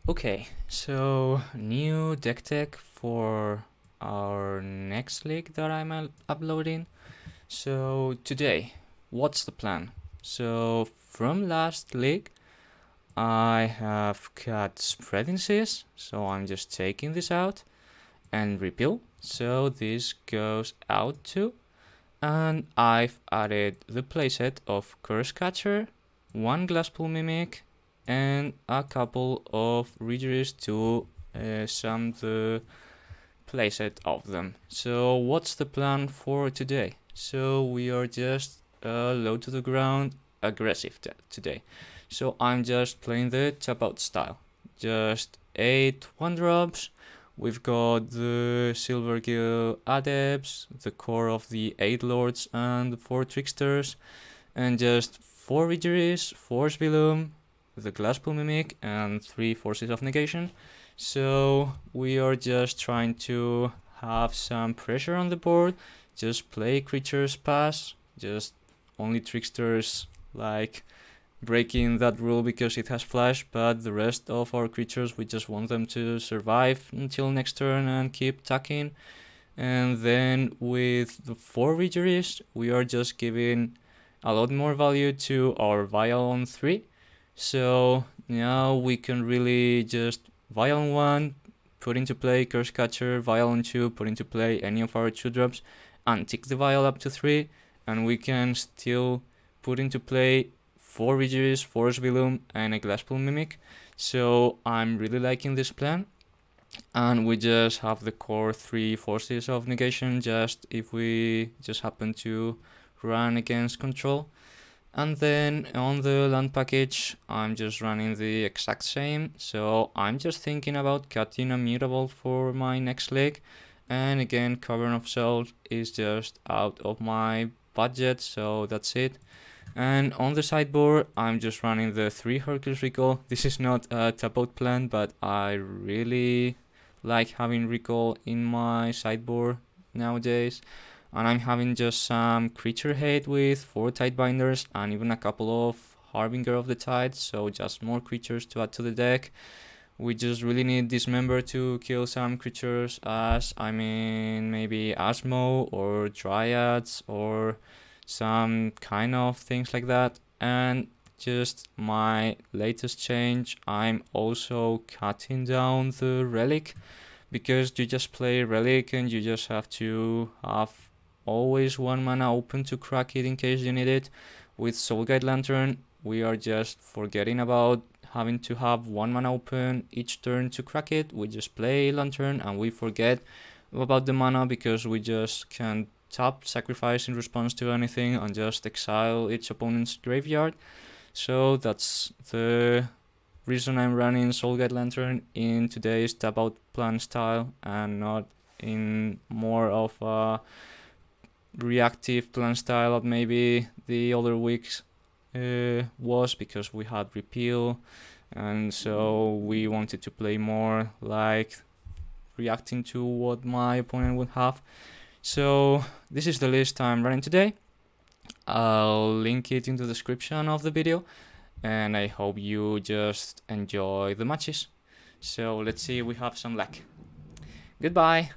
Okay, so new deck tech for our next league that I'm uploading. So today, what's the plan? So from last league, I have got spreading cis, so I'm just taking this out and repeal. So this goes out too. And I've added the playset of Curse Catcher, one Glasspool Mimic, and a couple of Regeries to sum the playset of them. So what's the plan for today? So we are just low to the ground, aggressive today. So I'm just playing the tap out style. Just 8 1-drops. We've got the Silver Guild Adepts, the core of the 8 Lords and the 4 Tricksters, and just 4 Regeries, 4 Svilum, the Glasspool Mimic, and 3 Forces of Negation. So we are just trying to have some pressure on the board, just play creatures pass, just only Tricksters like breaking that rule because it has flash, but the rest of our creatures we just want them to survive until next turn and keep attacking. And then with the 4 Regeries, we are just giving a lot more value to our Vial on 3. So now we can really just Vial on 1, put into play Curse Catcher, Vial on 2, put into play any of our 2-drops, and tick the Vial up to 3, and we can still put into play 4 Regeries, 4 Svilum, and a Glasspool Mimic. So I'm really liking this plan. And we just have the core 3 Forces of Negation just if we just happen to run against control. And then on the land package, I'm just running the exact same. So I'm just thinking about cutting a mutable for my next leg. And again, Cavern of Souls is just out of my budget, so that's it. And on the sideboard, I'm just running the 3 Hercules Recall. This is not a tap-out plan, but I really like having Recall in my sideboard nowadays. And I'm having just some creature hate with 4 Tidebinders and even a couple of Harbinger of the Tide, so just more creatures to add to the deck. We just really need Dismember to kill some creatures as, maybe Asmo or Dryads or some kind of things like that. And just my latest change, I'm also cutting down the Relic, because you just play Relic and you just have to have always 1 mana open to crack it in case you need it. With Soul Guide Lantern, we are just forgetting about having to have 1 mana open each turn to crack it. We just play Lantern and we forget about the mana because we just can tap, sacrifice in response to anything, and just exile its opponent's graveyard. So that's the reason I'm running Soul Guide Lantern in today's tap out plan style and not in more of a reactive plan style that maybe the other weeks was, because we had repeal, and so we wanted to play more like reacting to what my opponent would have. So this is the list I'm running today. I'll link it in the description of the video, and I hope you just enjoy the matches. So let's see if we have some luck. Goodbye!